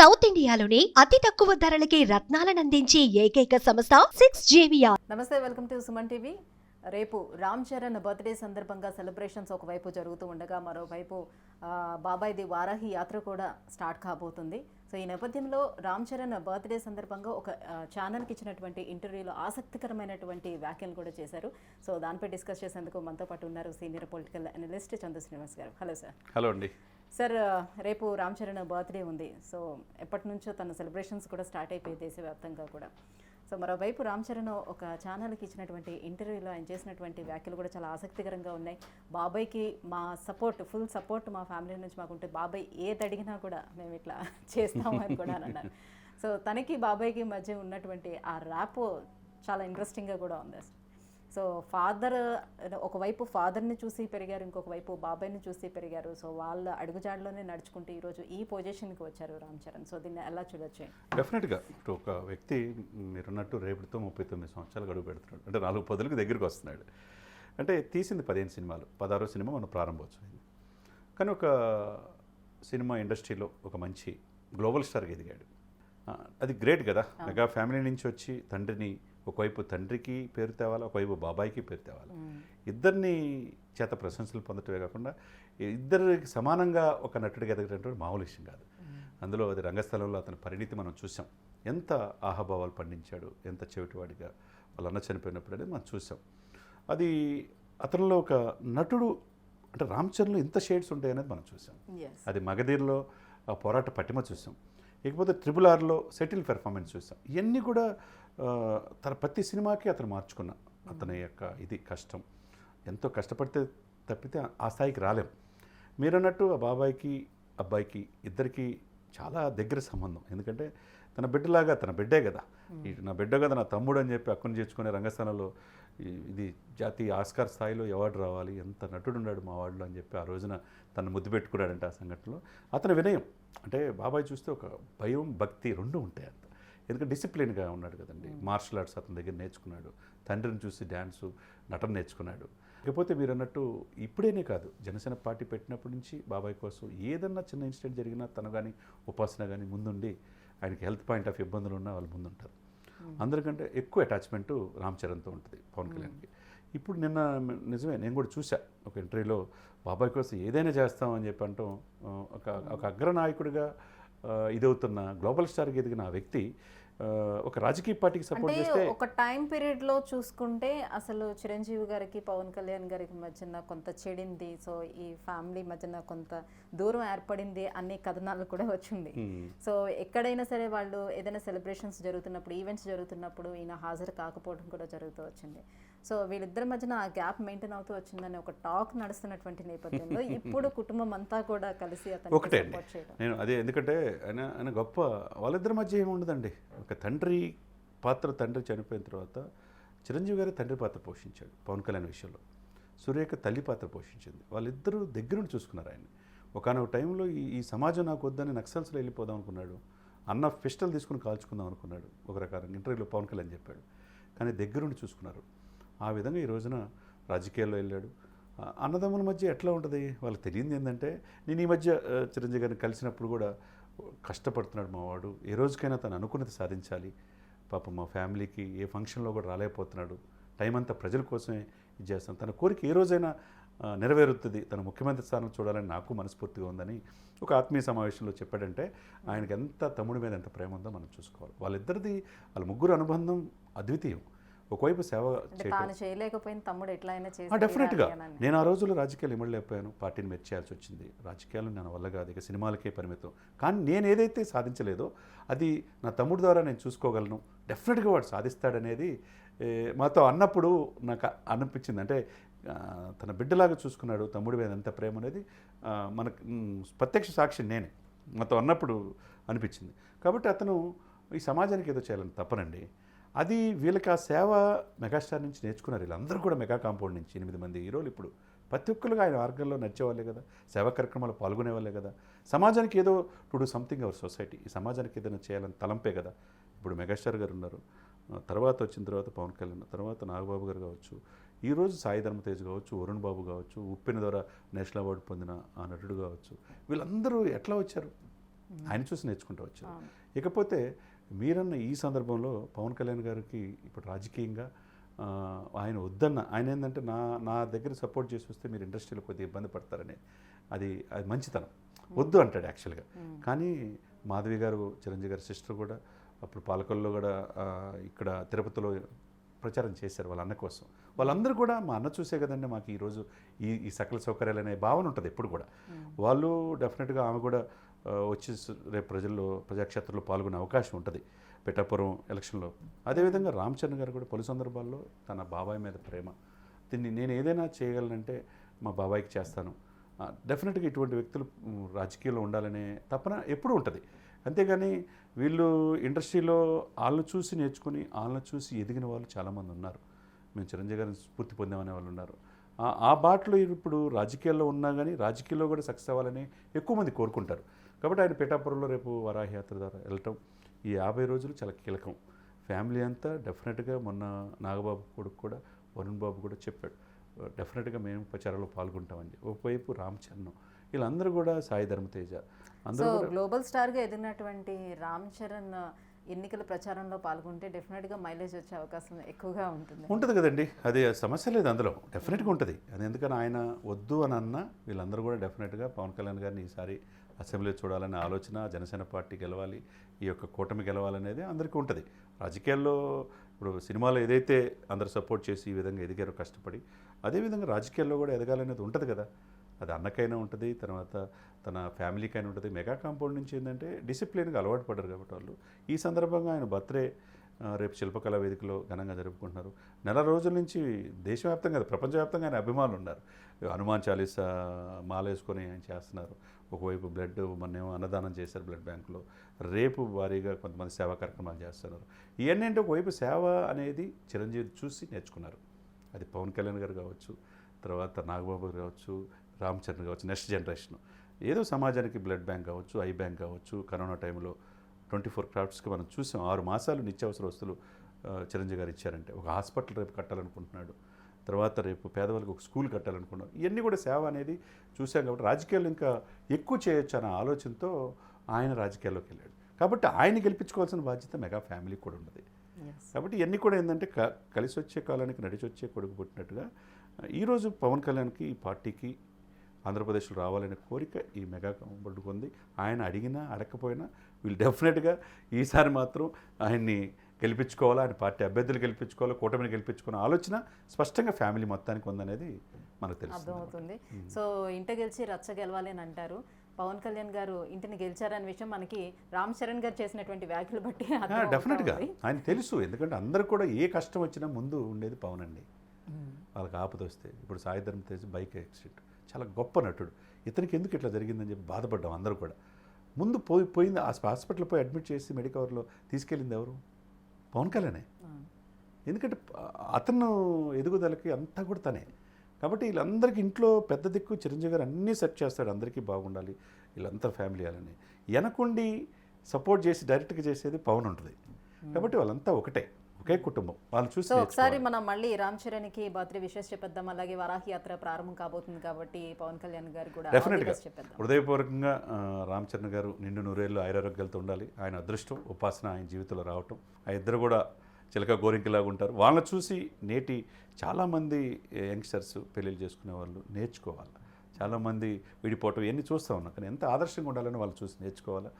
South ఇండియాలోని అతి తక్కువ ధరలకి రత్నాలనందించే ఏకైక సంస్థ 6JVR. నమస్తే, వెల్కమ్ టు సుమన్ టీవీ. రేపు రామ్ చరణ్ బర్త్డే సందర్భంగా సెలబ్రేషన్స్ ఒకవైపు జరుగుతూ ఉండగా మరోవైపు బాబాయ్ది వారాహి యాత్ర కూడా స్టార్ట్ కాబోతుంది. సో ఈ నేపథ్యంలో రామ్ చరణ్ బర్త్డే సందర్భంగా ఒక ఛానల్కి ఇచ్చినటువంటి ఇంటర్వ్యూలో ఆసక్తికరమైనటువంటి వ్యాఖ్యలు కూడా చేశారు. సో దానిపై డిస్కస్ చేసేందుకు మనతో పాటు ఉన్నారు senior political analyst Chandu Srinivas garu. Hello sir. Hello అండి. సార్, రేపు రామ్ చరణ్ బర్త్డే ఉంది. సో ఎప్పటి నుంచో తన సెలబ్రేషన్స్ కూడా స్టార్ట్ అయిపోయి దేశవ్యాప్తంగా కూడా. సో మరోవైపు రామ్ చరణ్ ఒక ఛానల్కి ఇచ్చినటువంటి ఇంటర్వ్యూలో ఆయన చేసినటువంటి వ్యాఖ్యలు కూడా చాలా ఆసక్తికరంగా ఉన్నాయి. బాబాయ్కి మా సపోర్ట్, ఫుల్ సపోర్ట్ మా ఫ్యామిలీ నుంచి మాకుంటే బాబాయ్ ఏది అడిగినా కూడా మేము ఇట్లా చేస్తామని కూడా అన్నారు. సో తనకి బాబాయ్కి మధ్య ఉన్నటువంటి ఆ ర్యాపో చాలా ఇంట్రెస్టింగ్గా కూడా ఉంది. సో ఫాదర్ ఒకవైపు ఫాదర్ని చూసి పెరిగారు, ఇంకొక వైపు బాబాయ్ని చూసి పెరిగారు. సో వాళ్ళ అడుగుజాడలోనే నడుచుకుంటూ ఈరోజు ఈ పొజిషన్కి వచ్చారు రామ్ చరణ్. సో దీన్ని ఎలా చూడొచ్చు? డెఫినెట్గా ఇప్పుడు ఒక వ్యక్తి మీరున్నట్టు రేపటితో 39 సంవత్సరాలు గడువు పెడుతున్నాడు, అంటే 4 పదులకు దగ్గరికి వస్తున్నాడు. అంటే తీసింది 15 సినిమాలు, 16వ సినిమా మన ప్రారంభోత్సవం. కానీ ఒక సినిమా ఇండస్ట్రీలో ఒక మంచి గ్లోబల్ స్టార్గా ఎదిగాడు. అది గ్రేట్ కదా. మెగా ఫ్యామిలీ నుంచి వచ్చి తండ్రిని, ఒకవైపు తండ్రికి పేరు తేవాలి, ఒకవైపు బాబాయికి పేరు తేవాలి. ఇద్దరిని చేత ప్రశంసలు పొందటమే కాకుండా ఇద్దరికి సమానంగా ఒక నటుడిగా ఎదగటటువంటి మామూలు విషయం కాదు. అందులో అది రంగస్థలంలో అతని పరిణితి మనం చూసాం. ఎంత ఆహాభావాలు పండించాడు, ఎంత చెవిటివాడిగా వాళ్ళ అన్న చనిపోయినప్పుడు అనేది మనం చూసాం. అది అతనిలో ఒక నటుడు అంటే రామ్ చరణ్లో ఇంత షేడ్స్ ఉంటాయనేది మనం చూసాం. అది మగధీర్లో ఆ పోరాట పటిమ చూసాం. ఇకపోతే RRRలో సెటిల్ పెర్ఫార్మెన్స్ చూసాం. ఇవన్నీ కూడా తన ప్రతి సినిమాకి అతను మార్చుకున్న అతని యొక్క ఇది కష్టం ఎంతో కష్టపడితే తప్పితే ఆ స్థాయికి రాలేం. మీరన్నట్టు ఆ బాబాయ్కి అబ్బాయికి ఇద్దరికి చాలా దగ్గర సంబంధం. ఎందుకంటే తన బిడ్డలాగా, తన బిడ్డే కదా, నా బిడ్డ కదా, నా తమ్ముడు అని చెప్పి అక్కుని చేర్చుకునే రంగస్థానంలో ఇది జాతీయ ఆస్కార్ స్థాయిలో అవార్డు రావాలి, ఎంత నటుడు ఉన్నాడు మా వాళ్ళు అని చెప్పి ఆ రోజున తను ముద్దు పెట్టుకున్నాడంటే ఆ సంఘటనలో. అతని వినయం అంటే బాబాయ్ చూస్తే ఒక భయం భక్తి రెండు ఉంటాయి అంత. ఎందుకంటే డిసిప్లిన్గా ఉన్నాడు కదండి. మార్షల్ ఆర్ట్స్ అతని దగ్గర నేర్చుకున్నాడు, తండ్రిని చూసి డ్యాన్సు నటన నేర్చుకున్నాడు. ఇకపోతే మీరు అన్నట్టు ఇప్పుడేనే కాదు, జనసేన పార్టీ పెట్టినప్పటి నుంచి బాబాయ్ కోసం ఏదన్నా చిన్న ఇన్సిడెంట్ జరిగినా తను కానీ ఉపాసన కానీ ముందుండి ఆయనకి హెల్త్ పాయింట్ ఆఫ్ ఇబ్బందులు ఉన్నా వాళ్ళు ముందుంటారు. అందరికంటే ఎక్కువ అటాచ్మెంట్ రామ్ చరణ్తో ఉంటుంది పవన్ కళ్యాణ్కి. ఇప్పుడు నిన్న నిజమే నేను కూడా చూసా ఒక ఇంటర్వ్యూలో, బాబాయ్ కోసం ఏదైనా చేస్తామని చెప్పి అంటాం. ఒక అగ్రనాయకుడిగా ఇదవుతున్న గ్లోబల్ స్టార్కి ఎదిగిన ఆ వ్యక్తి ఒక రాజకీయ పార్టీకి సపోర్ట్ చేస్తే, ఒక టైం పీరియడ్లో చూసుకుంటే అసలు చిరంజీవి గారికి పవన్ కళ్యాణ్ గారికి మధ్యన కొంత చెడింది, సో ఈ ఫ్యామిలీ మధ్యన కొంత దూరం ఏర్పడింది అనే కథనాలు కూడా వచ్చింది. సో ఎక్కడైనా సరే వాళ్ళు ఏదైనా సెలబ్రేషన్స్ జరుగుతున్నప్పుడు, ఈవెంట్స్ జరుగుతున్నప్పుడు ఈయన హాజరు కాకపోవడం కూడా జరుగుతూ వచ్చింది. సో వీళ్ళిద్దరి మధ్యన ఆ గ్యాప్ మెయింటైన్ అవుతూ వచ్చిందని ఒక టాక్ నడుస్తున్నటువంటి నేపథ్యంలో ఇప్పుడు కుటుంబం అంతా కూడా కలిసి అతను ఒకటే నేను అదే, ఎందుకంటే ఆయన గొప్ప, వాళ్ళిద్దరి మధ్య ఏముండదండి. ఒక తండ్రి పాత్ర, తండ్రి చనిపోయిన తర్వాత చిరంజీవి గారి తండ్రి పాత్ర పోషించాడు పవన్ కళ్యాణ్ విషయంలో, సురేఖ తల్లి పాత్ర పోషించింది. వాళ్ళిద్దరూ దగ్గరుండి చూసుకున్నారు ఆయన్ని. ఒకనొక టైంలో ఈ సమాజం నాకు వద్దని నక్సల్స్లో వెళ్ళిపోదాం అనుకున్నాడు, అన్న పిస్టల్ తీసుకుని కాల్చుకుందాం అనుకున్నాడు, ఒక రకాల ఇంటర్వ్యూలో పవన్ కళ్యాణ్ చెప్పాడు. కానీ దగ్గరుండి చూసుకున్నారు. ఆ విధంగా ఈ రోజున రాజకీయాల్లో వెళ్ళాడు. అన్నదమ్ముల మధ్య ఎట్లా ఉంటుంది వాళ్ళకి తెలియంది ఏంటంటే, నేను ఈ మధ్య చిరంజీవి గారిని కలిసినప్పుడు కూడా కష్టపడుతున్నాడు మావాడు, ఏ రోజుకైనా తను అనుకున్నది సాధించాలి, పాపం మా ఫ్యామిలీకి ఏ ఫంక్షన్లో కూడా రాలేకపోతున్నాడు, టైం అంతా ప్రజల కోసమే ఇది చేస్తాను, తన కోరిక ఏ రోజైనా నెరవేరుతుంది, తన ముఖ్యమంత్రి స్థానం చూడాలని నాకు మనస్ఫూర్తిగా ఉందని ఒక ఆత్మీయ సమావేశంలో చెప్పాడంటే ఆయనకి ఎంత తమ్ముడి మీద ఎంత ప్రేమ ఉందో మనం చూసుకోవాలి. వాళ్ళిద్దరిది, వాళ్ళ ముగ్గురు అనుబంధం అద్వితీయం. ఒకవైపు సేవ చేయలేకపోయిన తమ్ముడు ఎట్లయినా డెఫినెట్గా. నేను ఆ రోజుల్లో రాజకీయాలు ఇమ్మడలేకపోయాను, పార్టీని మెచ్చేయాల్సి వచ్చింది. రాజకీయాలు నేను వల్ల కాదు, ఇక సినిమాలకే పరిమితం. కానీ నేను ఏదైతే సాధించలేదో అది నా తమ్ముడు ద్వారా నేను చూసుకోగలను, డెఫినెట్గా వాడు సాధిస్తాడనేది మాతో అన్నప్పుడు నాకు అనిపించింది. అంటే తన బిడ్డలాగా చూసుకున్నాడు, తమ్ముడి మీద ఎంత ప్రేమ అనేది మనకు ప్రత్యక్ష సాక్షి నేనే, మాతో అన్నప్పుడు అనిపించింది. కాబట్టి అతను ఈ సమాజానికి ఏదో చేయాలని తప్పనండి. అది వీళ్ళకి ఆ సేవ మెగాస్టార్ నుంచి నేర్చుకున్నారు. వీళ్ళందరూ కూడా మెగా కాంపౌండ్ నుంచి 8 మంది హీరోలు ఇప్పుడు ప్రతి ఒక్కరుగా ఆయన మార్గంలో నడిచేవాళ్ళే కదా, సేవా కార్యక్రమాలు పాల్గొనేవాళ్ళే కదా. సమాజానికి ఏదో to do something our society, ఈ సమాజానికి ఏదైనా చేయాలని తలంపే కదా. ఇప్పుడు మెగాస్టార్ గారు ఉన్నారు, తర్వాత వచ్చిన తర్వాత పవన్ కళ్యాణ్, తర్వాత నాగబాబు గారు కావచ్చు, ఈరోజు సాయి ధర్మతేజ్ కావచ్చు, వరుణ్ బాబు కావచ్చు, ఉప్పెన ద్వారా నేషనల్ అవార్డు పొందిన ఆ నటుడు కావచ్చు, వీళ్ళందరూ ఎట్లా వచ్చారు? ఆయన చూసి నేర్చుకుంటూ వచ్చారు. అవును. ఇకపోతే మీరన్న ఈ సందర్భంలో పవన్ కళ్యాణ్ గారికి ఇప్పుడు రాజకీయంగా ఆయన వద్దన్న ఆయన ఏంటంటే నా దగ్గర సపోర్ట్ చేసి వస్తే మీరు ఇండస్ట్రీలో కొద్దిగా ఇబ్బంది పడతారని అది మంచితనం వద్దు అంటాడు యాక్చువల్గా. కానీ మాధవి గారు చిరంజీవి గారి సిస్టర్ కూడా అప్పుడు పాలకొల్లో కూడా ఇక్కడ తిరుపతిలో ప్రచారం చేశారు వాళ్ళ అన్న కోసం. వాళ్ళందరూ కూడా మా అన్న చూసే కదండి మాకు ఈరోజు ఈ సకల సౌకర్యాలు అనే భావన ఉంటుంది ఎప్పుడు కూడా. వాళ్ళు డెఫినెట్గా ఆమె కూడా వచ్చి రేపు ప్రజాక్షేత్రంలో పాల్గొనే అవకాశం ఉంటుంది పిఠాపురం ఎలక్షన్లో. అదేవిధంగా రామ్ చరణ్ గారు కూడా పలు సందర్భాల్లో తన బాబాయ్ మీద ప్రేమ, దీన్ని నేను ఏదైనా చేయగలనంటే మా బాబాయ్కి చేస్తాను. డెఫినెట్గా ఇటువంటి వ్యక్తులు రాజకీయాల్లో ఉండాలనే తపన ఎప్పుడూ ఉంటుంది. అంతేగాని వీళ్ళు ఇండస్ట్రీలో వాళ్ళని చూసి నేర్చుకుని వాళ్ళని చూసి ఎదిగిన వాళ్ళు చాలామంది ఉన్నారు. మేము చిరంజీవి గారిని స్ఫూర్తి పొందామనే వాళ్ళు ఉన్నారు. ఆ బాటలో ఇప్పుడు రాజకీయాల్లో ఉన్నా కానీ రాజకీయాల్లో కూడా సక్సెస్ అవ్వాలని ఎక్కువ మంది కోరుకుంటారు. కాబట్టి ఆయన పిఠాపురంలో రేపు వరాహ యాత్ర ద్వారా వెళ్ళటం ఈ 50 రోజులు చాలా కీలకం. ఫ్యామిలీ అంతా డెఫినెట్గా మొన్న నాగబాబు కొడుకు కూడా వరుణ్ బాబు కూడా చెప్పాడు డెఫినెట్గా మేము ప్రచారంలో పాల్గొంటామని. ఒకవైపు రామ్ చరణ్ వీళ్ళందరూ కూడా సాయి ధర్మతేజ అందరూ సో గ్లోబల్ స్టార్గా ఎదిగినటువంటి రామ్ చరణ్ ఎన్నికల ప్రచారంలో పాల్గొంటే డెఫినెట్గా మైలేజ్ వచ్చే అవకాశం ఎక్కువగా ఉంటుంది కదండి. అది సమస్య లేదు అందులో, డెఫినెట్గా ఉంటుంది. అది ఎందుకని ఆయన వద్దు అని అన్నా వీళ్ళందరూ కూడా డెఫినెట్గా పవన్ కళ్యాణ్ గారిని ఈసారి అసెంబ్లీ చూడాలనే ఆలోచన, జనసేన పార్టీ గెలవాలి, ఈ యొక్క కూటమి గెలవాలనేది అందరికీ ఉంటుంది. రాజకీయాల్లో ఇప్పుడు సినిమాలో ఏదైతే అందరు సపోర్ట్ చేసి ఈ విధంగా ఎదిగారో కష్టపడి, అదేవిధంగా రాజకీయాల్లో కూడా ఎదగాలనేది ఉంటుంది కదా. అది అన్నకైనా ఉంటుంది, తర్వాత తన ఫ్యామిలీకైనా ఉంటుంది. మెగా కాంపౌండ్ నుంచి ఏంటంటే డిసిప్లిన్గా అలవాటు పడ్డారు కాబట్టి వాళ్ళు. ఈ సందర్భంగా ఆయన బర్త్డే రేపు శిల్పకళా వేదికలో ఘనంగా జరుపుకుంటున్నారు. నెల రోజుల నుంచి దేశవ్యాప్తంగా ప్రపంచవ్యాప్తంగా ఆయన అభిమానులు ఉన్నారు. హనుమాన్ చాలీసా మాలేసుకొని ఆయన చేస్తున్నారు. ఒకవైపు బ్లడ్ మొన్నేమో అన్నదానం చేశారు బ్లడ్ బ్యాంకులో. రేపు భారీగా కొంతమంది సేవా కార్యక్రమాలు చేస్తున్నారు. ఇవన్నీ అంటే ఒకవైపు సేవ అనేది చిరంజీవి చూసి నేర్చుకున్నారు. అది పవన్ కళ్యాణ్ గారు కావచ్చు, తర్వాత నాగబాబు కావచ్చు, రామ్ చరణ్ కావచ్చు, నెక్స్ట్ జనరేషన్ ఏదో సమాజానికి బ్లడ్ బ్యాంక్ కావచ్చు, ఐ బ్యాంక్ కావచ్చు. కరోనా టైంలో 24 క్రాఫ్ట్స్కి మనం చూసాం. 6 మాసాలు నిత్యావసర వస్తువులు చిరంజీవి గారు ఇచ్చారంటే. ఒక హాస్పిటల్ రేపు కట్టాలనుకుంటున్నాడు, తర్వాత రేపు పేదవాళ్ళకి ఒక స్కూల్ కట్టాలనుకున్నాడు. ఇవన్నీ కూడా సేవ అనేది చూసాం కాబట్టి రాజకీయాలు ఇంకా ఎక్కువ చేయొచ్చు అన్న ఆలోచనతో ఆయన రాజకీయాల్లోకి వెళ్ళాడు. కాబట్టి ఆయన గెలిపించుకోవాల్సిన బాధ్యత మెగా ఫ్యామిలీకి కూడా ఉన్నది. కాబట్టి ఇవన్నీ కూడా ఏంటంటే కలిసి వచ్చే కాలానికి నడిచి వచ్చే కొడుకు పుట్టినట్టుగా ఈరోజు పవన్ కళ్యాణ్కి ఈ పార్టీకి ఆంధ్రప్రదేశ్లో రావాలనే కోరిక ఈ మెగా కాంపౌండ్కి ఉంది. ఆయన అడిగినా అడగకపోయినా వీళ్ళు డెఫినెట్గా ఈసారి మాత్రం ఆయన్ని గెలిపించుకోవాలా, ఆయన పార్టీ అభ్యర్థులు గెలిపించుకోవాలా, కూటమిని గెలిపించుకునే ఆలోచన స్పష్టంగా ఫ్యామిలీ మొత్తానికి ఉందనేది మనకు తెలుసు, అర్థమవుతుంది. సో ఇంట గెలిచి రచ్చ గెలవాలి అని అంటారు. పవన్ కళ్యాణ్ గారు ఇంటిని గెలిచారనే విషయం మనకి రామ్ చరణ్ గారు చేసినటువంటి వ్యాఖ్యలు బట్టి డెఫినెట్గా ఆయన తెలుసు. ఎందుకంటే అందరూ కూడా ఏ కష్టం వచ్చినా ముందు ఉండేది పవన్ అండి. వాళ్ళకి ఆపద వస్తే ఇప్పుడు సాయి ధర్మ తేజ్ బైక్ యాక్సిడెంట్, చాలా గొప్ప నటుడు, ఇతనికి ఎందుకు ఇట్లా జరిగిందని చెప్పి బాధపడ్డాం అందరూ కూడా. ముందు పోయింది హాస్పిటల్ పోయి అడ్మిట్ చేసి మెడికవర్లో తీసుకెళ్ళింది ఎవరు? పవన్ కళ్యాణే. ఎందుకంటే అతను ఎదుగుదలకి అంతా కూడా తనే. కాబట్టి వీళ్ళందరికీ ఇంట్లో పెద్ద దిక్కు చిరంజీవి గారు అన్నీ సెట్ చేస్తాడు, అందరికీ బాగుండాలి, వీళ్ళంతా ఫ్యామిలీ అని. వెనకుండి సపోర్ట్ చేసి డైరెక్ట్గా చేసేది పవన్ ఉంటుంది. కాబట్టి వాళ్ళంతా ఒకే కుటుంబం, వాళ్ళు చూసి. సో ఒకసారి మనం మళ్ళీ రామ్ చరణ్కి బర్త్డే విషెస్ చెప్పేద్దాం. అలాగే వరాహి యాత్ర ప్రారంభం కాబోతుంది కాబట్టి పవన్ కళ్యాణ్ గారు కూడా డెఫినెట్గా హృదయపూర్వకంగా రామ్ చరణ్ గారు నిండు నూరేళ్ళు ఆయురారోగ్యాలతో ఉండాలి. ఆయన అదృష్టం, ఉపాసన ఆయన జీవితంలో రావటం. ఆ ఇద్దరు కూడా చిలక గోరింకిలాగా ఉంటారు. వాళ్ళని చూసి నేటి చాలామంది యంగ్స్టర్స్ పెళ్ళిళ్ళు చేసుకునే వాళ్ళు నేర్చుకోవాలి. చాలామంది విడిపోవటం ఇవన్నీ చూస్తూ ఉన్నాం, కానీ ఎంత ఆదర్శంగా ఉండాలని వాళ్ళు చూసి నేర్చుకోవాలి.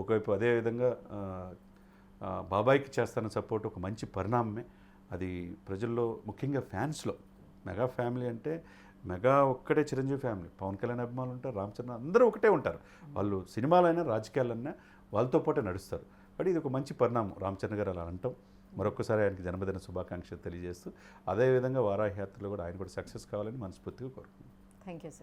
ఒకవైపు అదేవిధంగా బాబాయ్కి చేస్తున్న సపోర్ట్ ఒక మంచి పరిణామమే. అది ప్రజల్లో ముఖ్యంగా ఫ్యాన్స్లో మెగా ఫ్యామిలీ అంటే మెగా ఒక్కటే చిరంజీవి ఫ్యామిలీ, పవన్ కళ్యాణ్ అభిమానులు ఉంటారు, రామ్ చరణ్ అందరూ ఒకటే ఉంటారు. వాళ్ళు సినిమాలైనా రాజకీయాలైనా వాళ్ళతో పాటే నడుస్తారు. బట్ ఇది ఒక మంచి పరిణామం రామ్ చరణ్ గారు అలా అంటాం. మరొకసారి ఆయనకి జన్మదిన శుభాకాంక్షలు తెలియజేస్తూ అదేవిధంగా వారాహి యాత్రలో కూడా ఆయన కూడా సక్సెస్ కావాలని మనస్ఫూర్తిగా కోరుకుంటున్నాను. Thank you sir.